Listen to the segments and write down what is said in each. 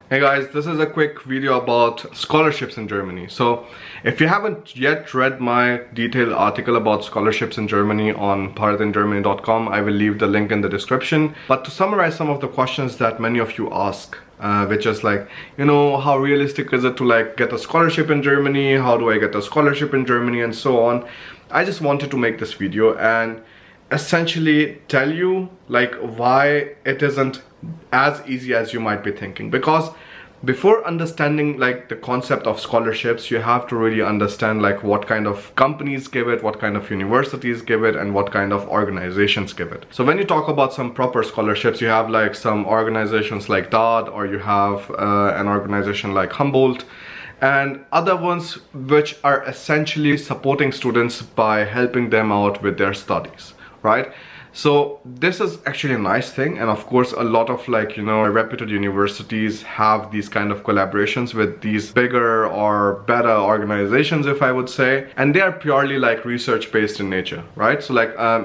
Hey guys, this is a quick video about scholarships in Germany. So if you haven't yet read my detailed article about scholarships in Germany on paradingermany.com, I will leave the link in the description. But to summarize some of the questions that many of you ask, which is like, how realistic is it to get a scholarship in Germany? How do I get a scholarship in Germany and so on? I just wanted to make this video and essentially tell you why it isn't as easy as you might be thinking, because before understanding the concept of scholarships, you have to really understand what kind of companies give it, what kind of universities give it, and what kind of organizations give it. So when you talk about some proper scholarships, you have some organizations like DAAD, or you have an organization like Humboldt, and other ones which are essentially supporting students by helping them out with their studies, right? So this is actually a nice thing, and of course a lot of reputed universities have these kind of collaborations with these bigger or better organizations, if I would say, and they are purely research based in nature, right? So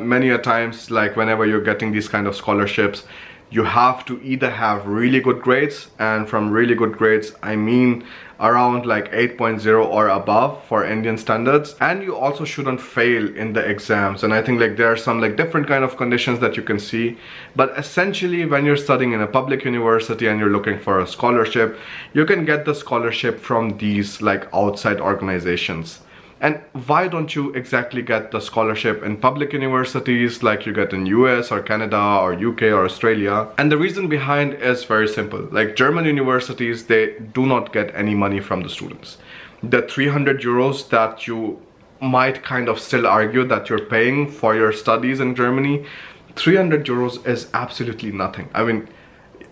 many a times, whenever you're getting these kind of scholarships, you have to either have really good grades, and from really good grades I mean around 8.0 or above for Indian standards, and you also shouldn't fail in the exams. And I think there are some different kind of conditions that you can see, but essentially when you're studying in a public university and you're looking for a scholarship, you can get the scholarship from these outside organizations. And why don't you exactly get the scholarship in public universities like you get in US or Canada or UK or Australia? And the reason behind is very simple. German universities, they do not get any money from the students. The 300 euros that you might kind of still argue that you're paying for your studies in Germany, 300 euros is absolutely nothing. I mean,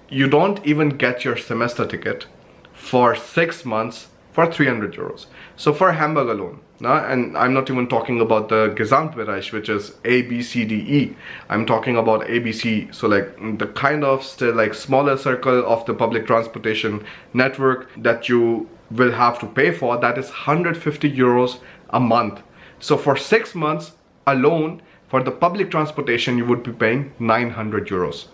you don't even get your semester ticket for 6 months for 300 euros. So for Hamburg alone, and I'm not even talking about the Gesamtbereich, which is A, B, C, D, E. I'm talking about ABC, so the kind of still smaller circle of the public transportation network that you will have to pay for, that is 150 euros a month. So for 6 months alone, for the public transportation, you would be paying 900 euros.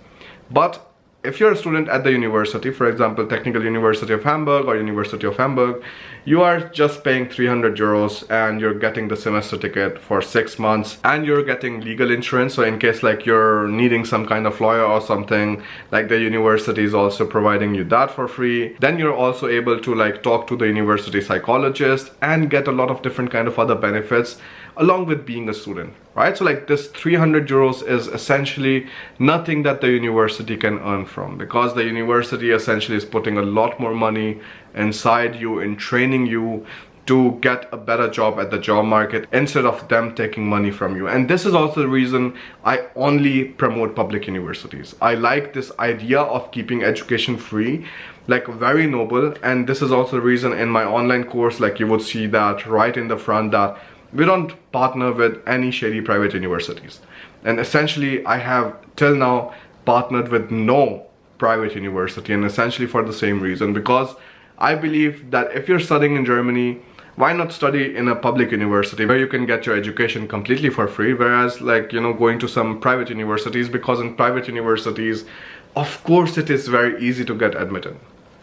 But if you're a student at the university, for example, Technical University of Hamburg or University of Hamburg, you are just paying 300 euros and you're getting the semester ticket for 6 months, and you're getting legal insurance. So in case you're needing some kind of lawyer or something, the university is also providing you that for free. Then you're also able to talk to the university psychologist and get a lot of different kind of other benefits along with being a student, right? So this 300 euros is essentially nothing that the university can earn from, because the university essentially is putting a lot more money inside you in training you to get a better job at the job market instead of them taking money from you. And this is also the reason I only promote public universities. I like this idea of keeping education free, very noble. And this is also the reason in my online course, you would see that right in the front, that we don't partner with any shady private universities. And essentially I have till now partnered with no private university, and essentially for the same reason, because I believe that if you're studying in Germany, why not study in a public university where you can get your education completely for free, whereas going to some private universities, because in private universities, of course it is very easy to get admitted.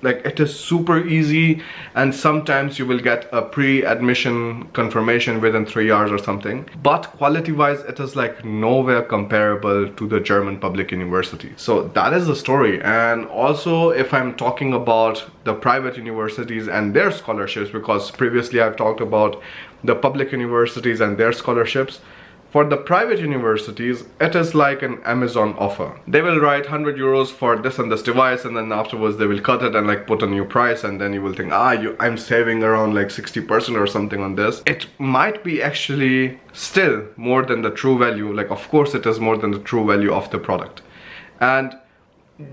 It is super easy, and sometimes you will get a pre-admission confirmation within 3 hours or something. But quality-wise, it is nowhere comparable to the German public university. So that is the story. And also, if I'm talking about the private universities and their scholarships, because previously I've talked about the public universities and their scholarships, for the private universities, it is like an Amazon offer. They will write 100 euros for this and this device, and then afterwards they will cut it and put a new price, and then you will think, I'm saving around 60% or something on this. It might be actually still more than the true value. Of course it is more than the true value of the product. And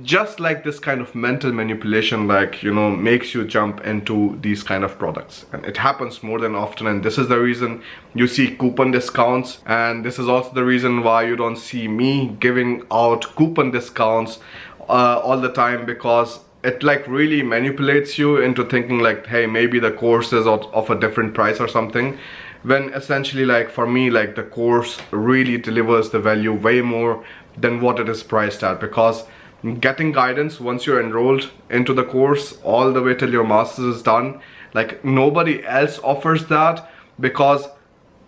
just this kind of mental manipulation makes you jump into these kind of products, and it happens more than often. And this is the reason you see coupon discounts, and this is also the reason why you don't see me giving out coupon discounts all the time, because it really manipulates you into thinking hey, maybe the course is of a different price or something, when essentially for me the course really delivers the value way more than what it is priced at. Because getting guidance once you're enrolled into the course all the way till your master's is done. Like nobody else offers that, because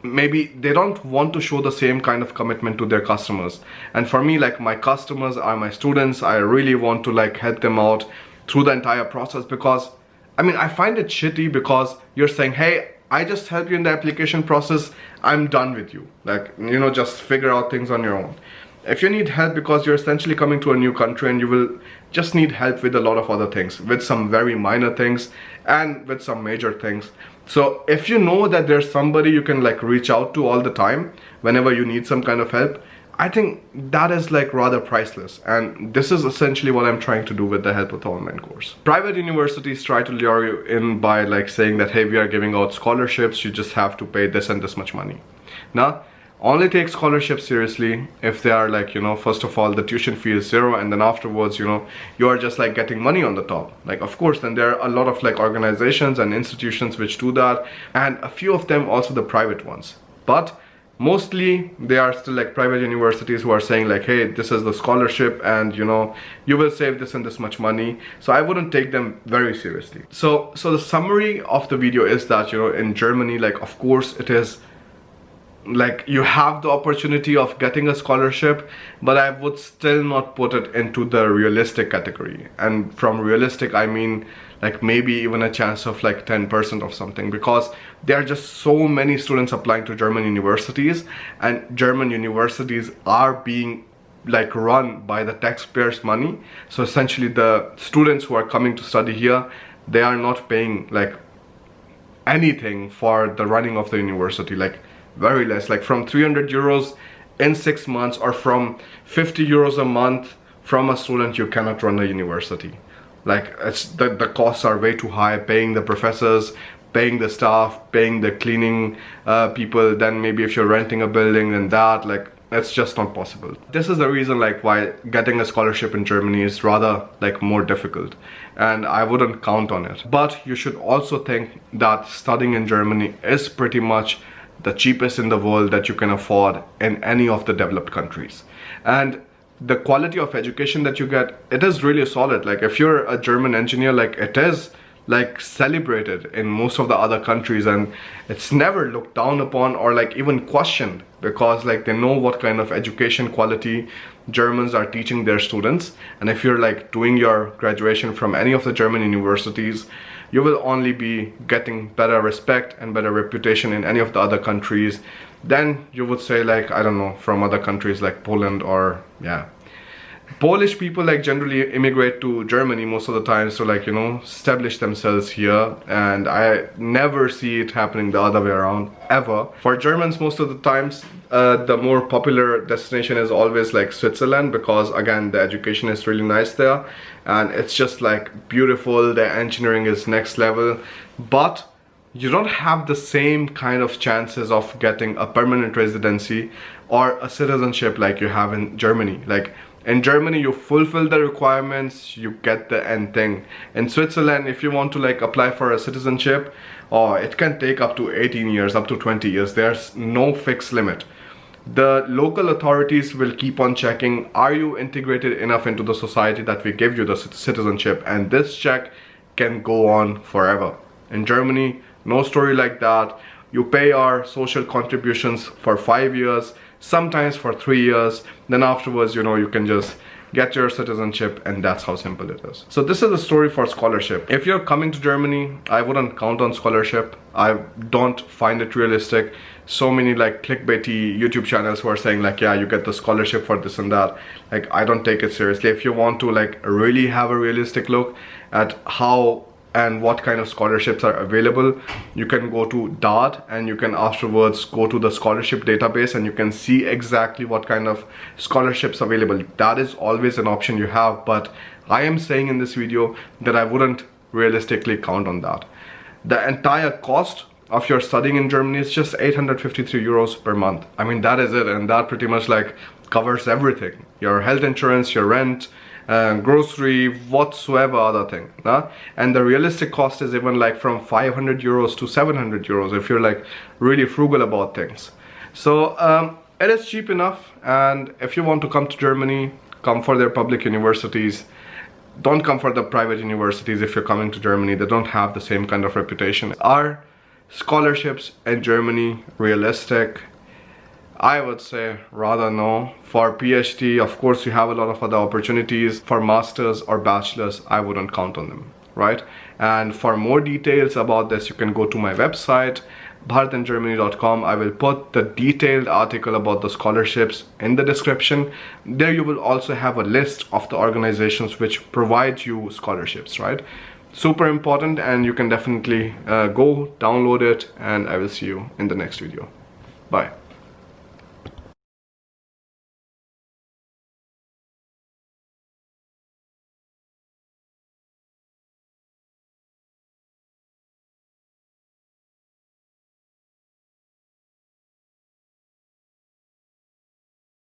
maybe they don't want to show the same kind of commitment to their customers. And for me, like, my customers are my students. I really want to like help them out through the entire process, because I mean, I find it shitty because you're saying, hey, I just help you in the application process, I'm done with you, like, you know, just figure out things on your own. If you need help because you're essentially coming to a new country and you will just need help with a lot of other things, with some very minor things and with some major things. So if you know that there's somebody you can like reach out to all the time whenever you need some kind of help, I think that is like rather priceless. And this is essentially what I'm trying to do with the Help with Online course. Private universities try to lure you in by like saying that, hey, we are giving out scholarships, you just have to pay this and this much money. Now, only take scholarships seriously if they are like, you know, first of all, the tuition fee is zero, and then afterwards, you know, you are just like getting money on the top. Like, of course, then there are a lot of like organizations and institutions which do that, and a few of them also the private ones. But mostly they are still like private universities who are saying like, hey, this is the scholarship and, you know, you will save this and this much money. So I wouldn't take them very seriously. So the summary of the video is that, you know, in Germany, like, of course it is like you have the opportunity of getting a scholarship, but I would still not put it into the realistic category. And from realistic, I mean like maybe even a chance of like 10% of something, because there are just so many students applying to German universities, and German universities are being like run by the taxpayers' money. So essentially the students who are coming to study here, they are not paying like anything for the running of the university, like very less, like from 300 euros in 6 months, or from 50 euros a month from a student, you cannot run a university. Like, it's the costs are way too high, paying the professors, paying the staff, paying the cleaning people, then maybe if you're renting a building and that, like, it's just not possible. This is the reason like why getting a scholarship in Germany is rather like more difficult, and I wouldn't count on it. But you should also think that studying in Germany is pretty much the cheapest in the world that you can afford in any of the developed countries. And the quality of education that you get, it is really solid. Like, if you're a German engineer, like, it is like celebrated in most of the other countries, and it's never looked down upon or like even questioned, because like they know what kind of education quality Germans are teaching their students. And if you're like doing your graduation from any of the German universities, you will only be getting better respect and better reputation in any of the other countries than you would say, like, I don't know, from other countries like Poland or, yeah. Polish people like generally immigrate to Germany most of the time, so like, you know, establish themselves here, and I never see it happening the other way around, ever. For Germans, most of the times, the more popular destination is always like Switzerland, because again, the education is really nice there, and it's just like beautiful, the engineering is next level, but you don't have the same kind of chances of getting a permanent residency or a citizenship like you have in Germany. Like, in Germany, you fulfill the requirements, you get the end thing. In Switzerland, if you want to like apply for a citizenship, it can take up to 18 years, up to 20 years. There's no fixed limit. The local authorities will keep on checking, are you integrated enough into the society that we give you the citizenship? And this check can go on forever. In Germany, no story like that. You pay our social contributions for 5 years, sometimes for 3 years, then afterwards, you know, you can just get your citizenship, and that's how simple it is. So this is the story for scholarship. If you're coming to Germany, I wouldn't count on scholarship. I don't find it realistic. So many like clickbaity YouTube channels who are saying like, yeah, you get the scholarship for this and that. Like, I don't take it seriously. If you want to like really have a realistic look at how and what kind of scholarships are available, you can go to DAAD, and you can afterwards go to the scholarship database, and you can see exactly what kind of scholarships available. That is always an option you have, but I am saying in this video that I wouldn't realistically count on that. The entire cost of your studying in Germany is just 853 euros per month. I mean, that is it, and that pretty much like covers everything. Your health insurance, your rent, grocery, whatsoever other thing, and the realistic cost is even like from 500 euros to 700 euros if you're like really frugal about things. So it is cheap enough, and if you want to come to Germany, come for their public universities. Don't come for the private universities if you're coming to Germany. They don't have the same kind of reputation. Are scholarships in Germany realistic? I would say rather no. For PhD, of course, you have a lot of other opportunities. For masters or bachelors, I wouldn't count on them, right? And for more details about this, you can go to my website, bharatingermany.com. I will put the detailed article about the scholarships in the description. There you will also have a list of the organizations which provide you scholarships, right? Super important, and you can definitely go download it, and I will see you in the next video. Bye.